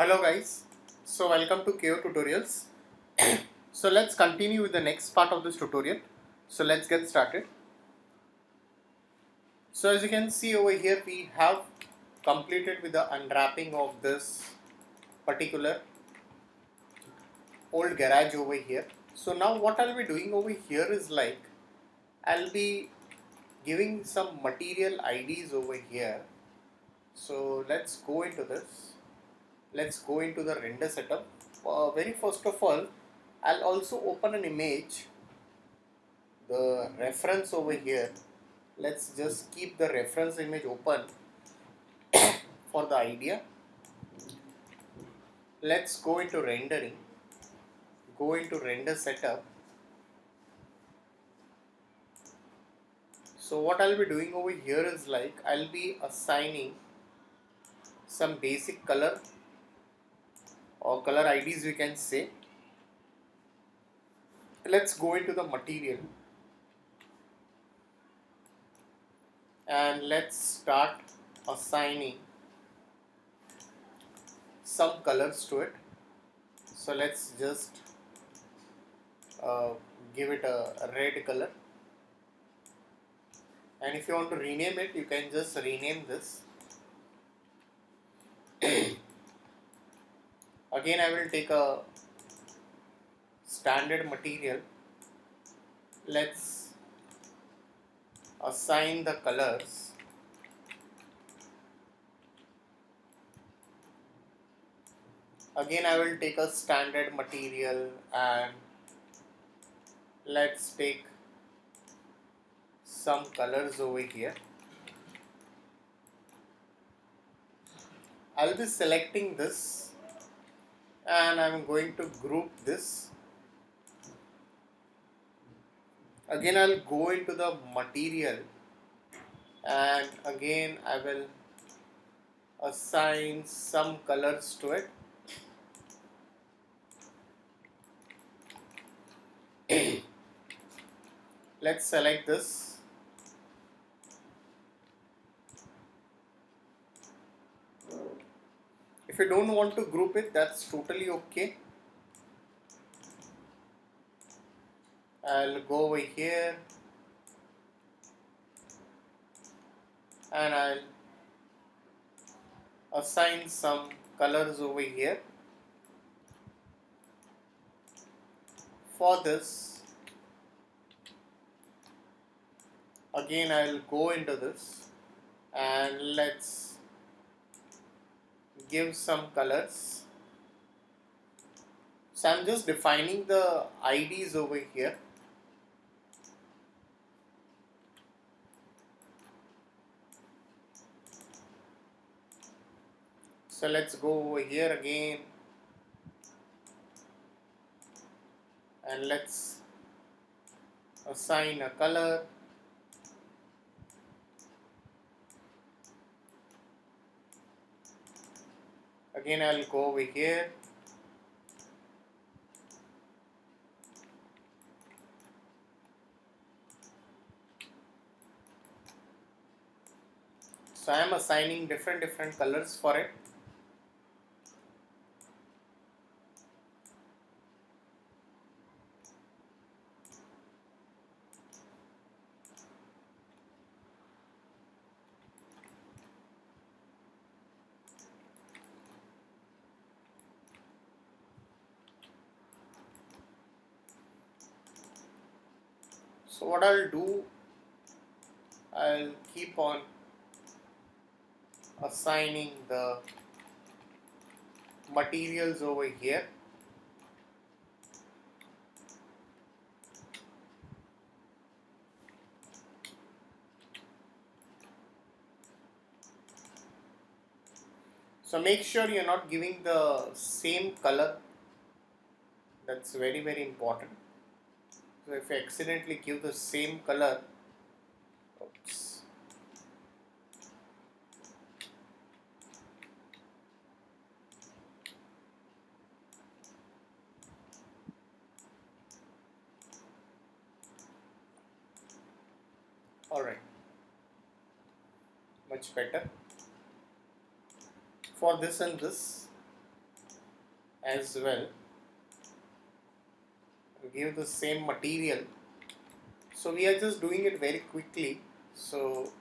Hello guys, so welcome to KO tutorials. So let's continue with the next part of this tutorial. So let's get started. So as you can see over here, we have completed with the unwrapping of this particular old garage over here. So now what I'll be doing over here is like I'll be giving some material IDs over here. So let's go into this. Let's go into the render setup. Very first of all, I'll also open an image, the reference over here. Let's just keep the reference image open for the idea. Let's go into rendering, go into render setup. So what I'll be doing over here is like I'll be assigning some basic color or color IDs we can say. Let's go into the material and let's start assigning some colors to it. So let's just give it a red color, and if you want to rename it, you can just rename this. Again, I will take a standard material. Let's assign the colors. Again, I will take a standard material and let's take some colors over here. I'll be selecting this and I'm going to group this. Again, I'll go into the material and again I will assign some colors to it. Let's select this. If you don't want to group it, that's totally okay. I'll go over here and I'll assign some colors over here. For this, again I'll go into this and let's give some colors. So I'm just defining the IDs over here. So let's go over here again and let's assign a color. Again I'll go over here so I am assigning different colors for it. So what I'll do, I'll keep on assigning the materials over here. So make sure you're not giving the same color. That's very important. So if you accidentally give the same color, oops. Alright, much better. For this and this, as well. Give the same material. So we are just doing it very quickly. So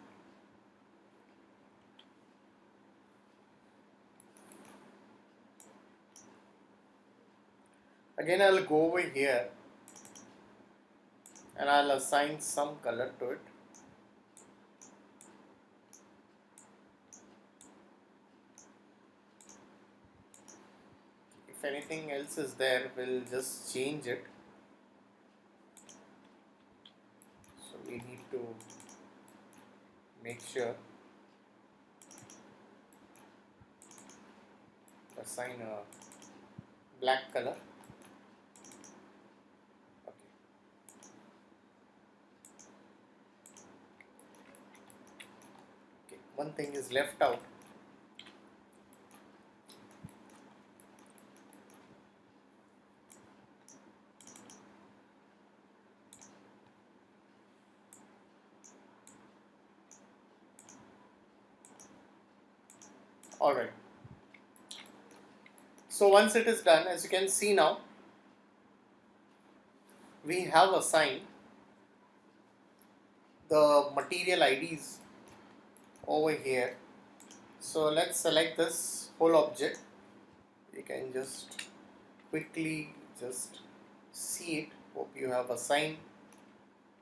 again I'll go over here and I'll assign some color to it. If anything else is there, we'll just change it. So we need to make sure assign a black color. Okay, one thing is left out. Alright. So once it is done, as you can see now, we have assigned the material IDs over here. So let's select this whole object. You can just quickly just see it. Hope you have assigned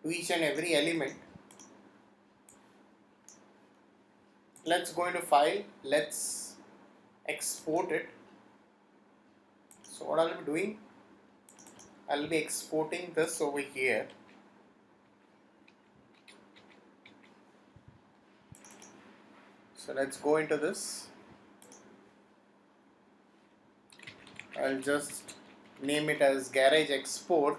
to each and every element. Let's go into file. Let's export it. So what I'll be doing, I'll be exporting this over here. So let's go into this. I'll just name it as garage export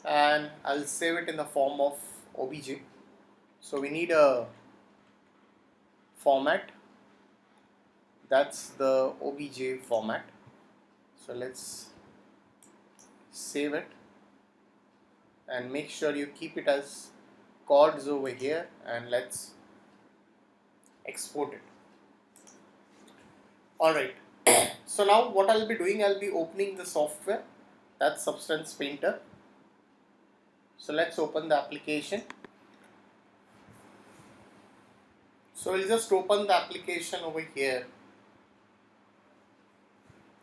and I'll save it in the form of obj. So we need a format. That's the obj format. So let's save it and make sure you keep it as chords over here and let's export it. Alright, so now what I'll be doing, I'll be opening the software, that's Substance Painter. So let's open the application. So we'll just open the application over here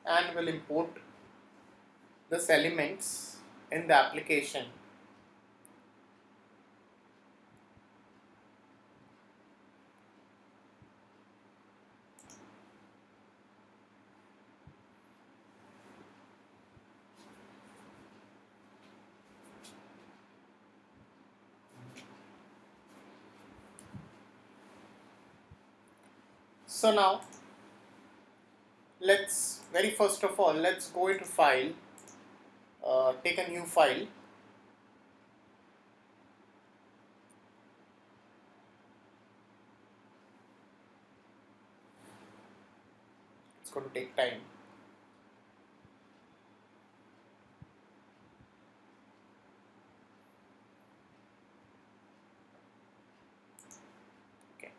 and we'll import this elements in the application. So now let's very first of all let's go into file, take a new file. It's going to take time. Okay.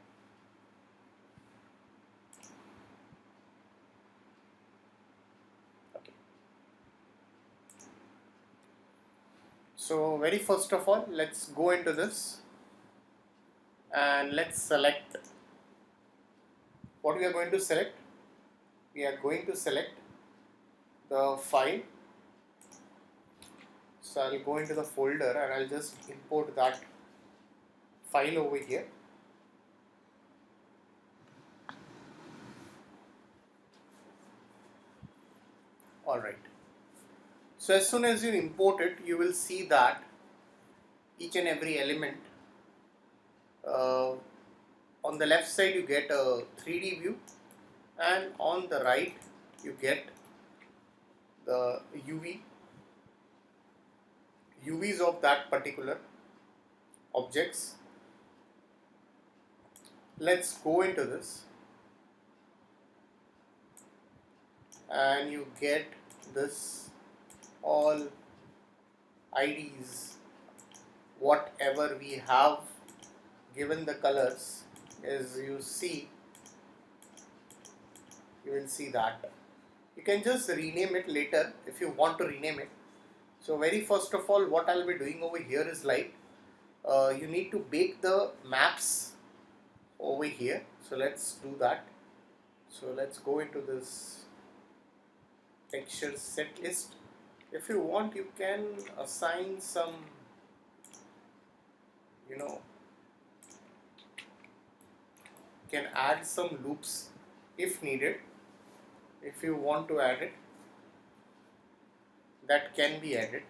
Okay. So very first of all, let's go into this and let's select what we are going to select. We are going to select the file. So I'll go into the folder and I'll just import that file over here. Alright. So as soon as you import it, you will see that each and every element, on the left side you get a 3D view and on the right you get the UVs of that particular objects. Let's go into this and you get this all IDs, whatever we have given the colors. As you see, you will see that You can just rename it later if you want to rename it. So very first of all, what I'll be doing over here is like, you need to bake the maps over here. So let's do that. So let's go into this texture set list. If you want, you can assign some, you know, can add some loops if needed. If you want to add it, that can be added.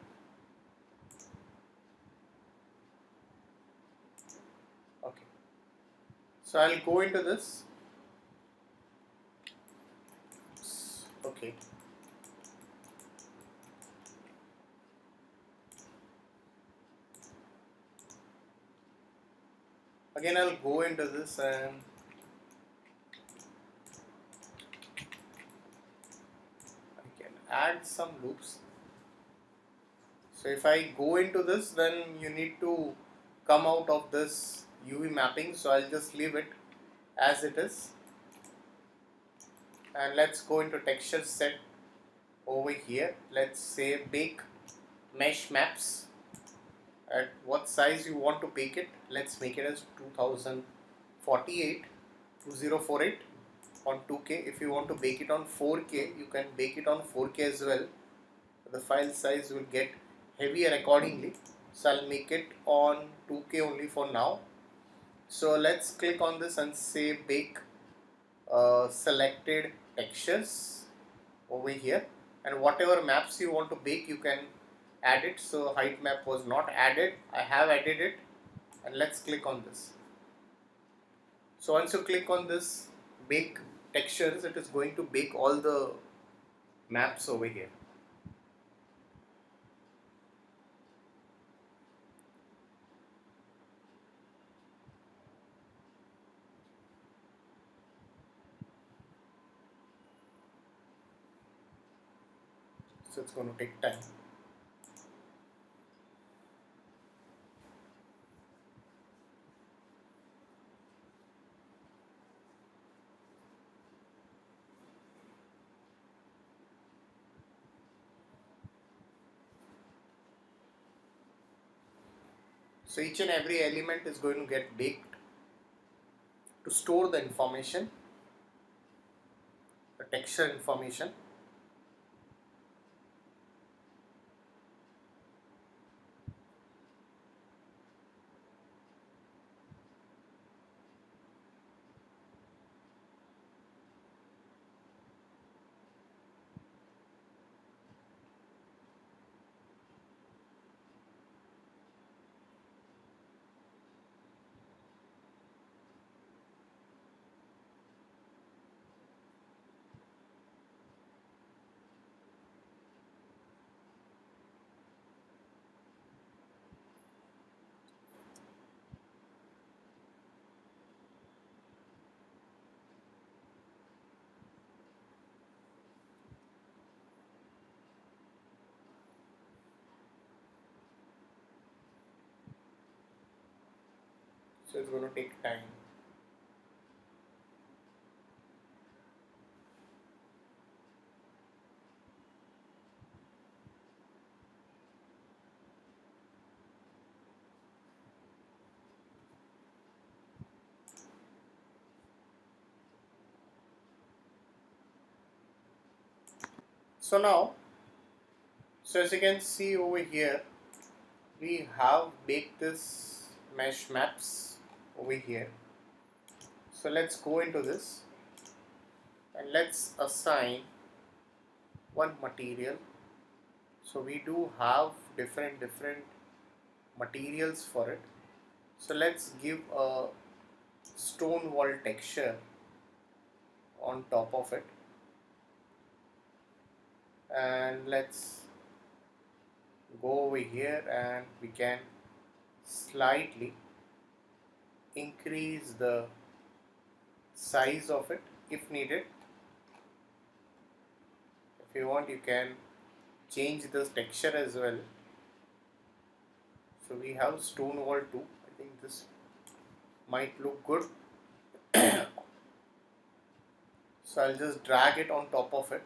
Okay. So I'll go into this. Okay. Again, I'll go into this and I can add some loops. So if I go into this, then you need to come out of this UV mapping. So I'll just leave it as it is. And let's go into texture set over here. Let's say bake mesh maps. At what size you want to bake it? Let's make it as 2048 on 2K. If you want to bake it on 4K, you can bake it on 4K as well. The file size will get heavier accordingly. So I'll make it on 2K only for now. So let's click on this and say bake selected textures over here, and whatever maps you want to bake you can add it. So height map was not added, I have added it, and let's click on this. So once you click on this bake textures, it is going to bake all the maps over here. So it's going to take time. So each and every element is going to get baked to store the information, the texture information. So it's going to take time. So now, so as you can see over here, we have baked this mesh maps over here. So let's go into this and let's assign one material. So we do have different materials for it. So let's give a stone wall texture on top of it, and let's go over here and we can slightly increase the size of it if needed. If you want, you can change this texture as well. So we have stone wall too. I think this might look good. So I'll just drag it on top of it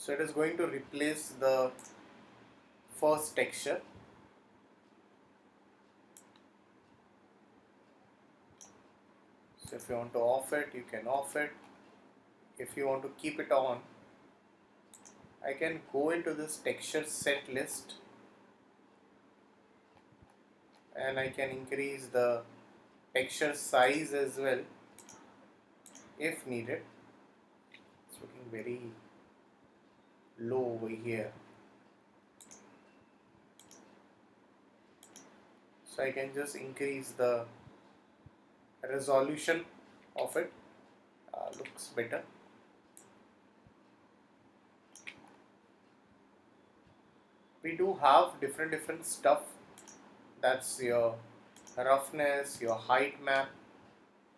So it is going to replace the first texture. So if you want to off it, you can off it. If you want to keep it on, I can go into this texture set list and I can increase the texture size as well if needed. It's looking very low over here. So I can just increase the resolution of it. Looks better. We do have different stuff. That's your roughness, your height map,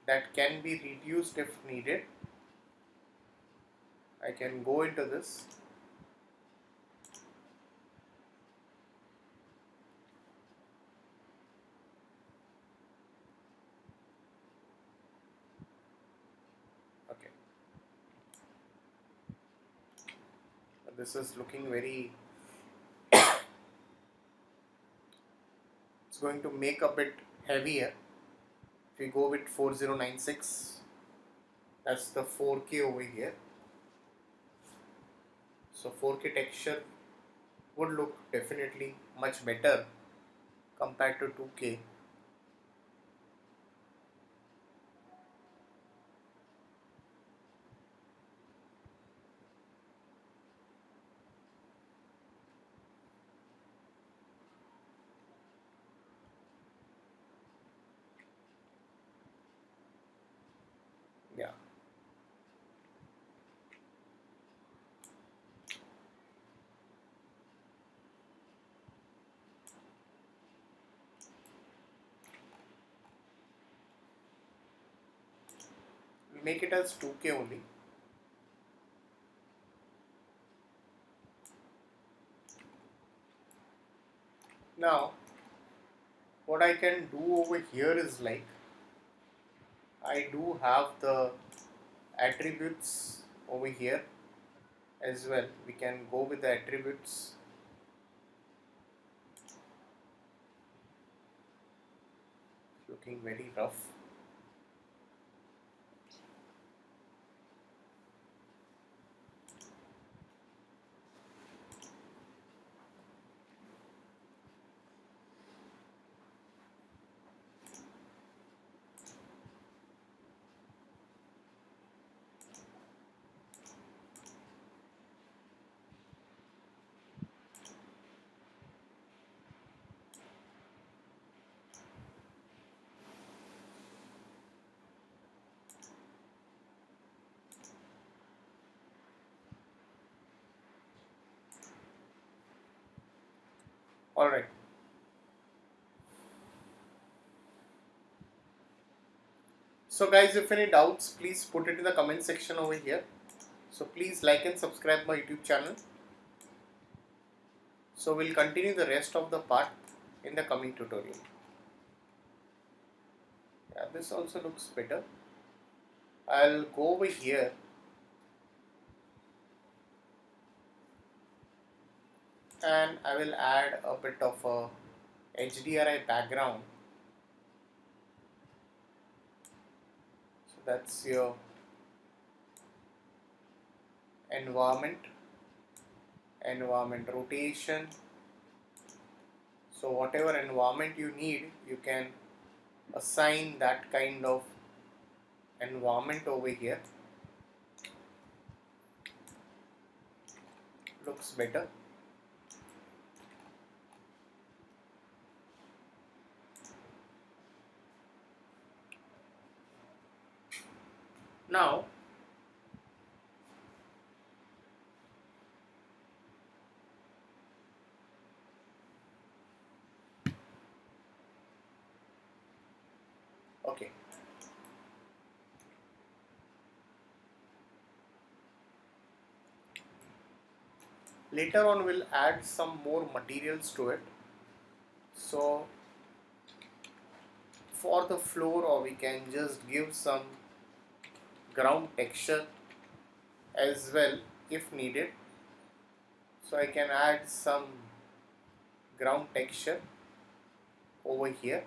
that can be reduced if needed. I can go into this. Okay. This is looking very, it's going to make a bit heavier. If we go with 4096, that's the 4K over here. So 4K texture would look definitely much better compared to 2K. Yeah. We'll make it as 2K only. Now, what I can do over here is like, I do have the attributes over here as well. We can go with the attributes. Looking very rough. Alright. So guys, if any doubts, please put it in the comment section over here. So please like and subscribe my YouTube channel. So we'll continue the rest of the part in the coming tutorial. Yeah, this also looks better. I'll go over here and I will add a bit of a HDRI background. So that's your environment rotation. So whatever environment you need, you can assign that kind of environment over here. Looks better. Now okay, later on we'll add some more materials to it. So for the floor, or we can just give some ground texture as well if needed. So I can add some ground texture over here.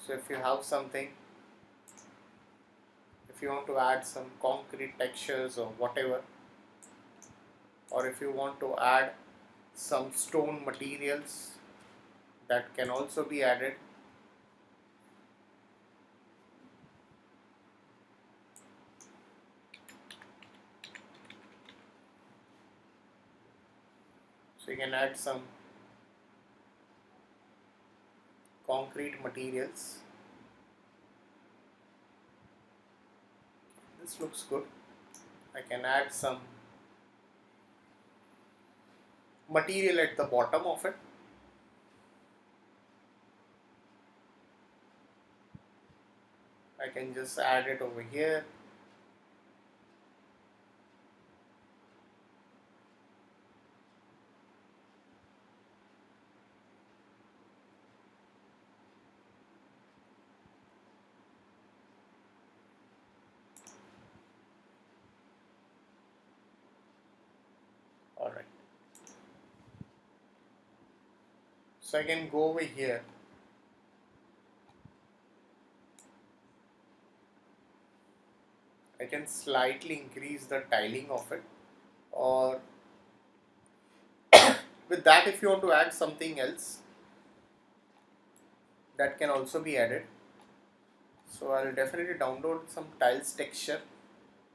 So if you have something, if you want to add some concrete textures or whatever, or if you want to add some stone materials, that can also be added. So you can add some concrete materials. This looks good. I can add some material at the bottom of it. I can just add it over here. Alright. So I can go over here. I can slightly increase the tiling of it, or with that, if you want to add something else, that can also be added. So I'll definitely download some tiles texture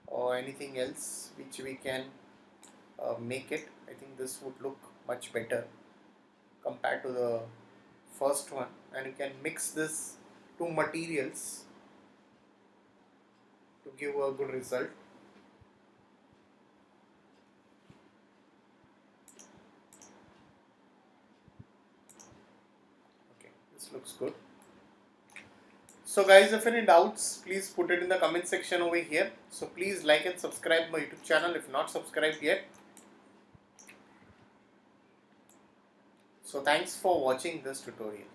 or anything else which we can make it. I think this would look much better compared to the first one, and you can mix this two materials to give a good result. Okay, this looks good. So guys, if any doubts, please put it in the comment section over here. So please like and subscribe my YouTube channel if not subscribed yet. So thanks for watching this tutorial.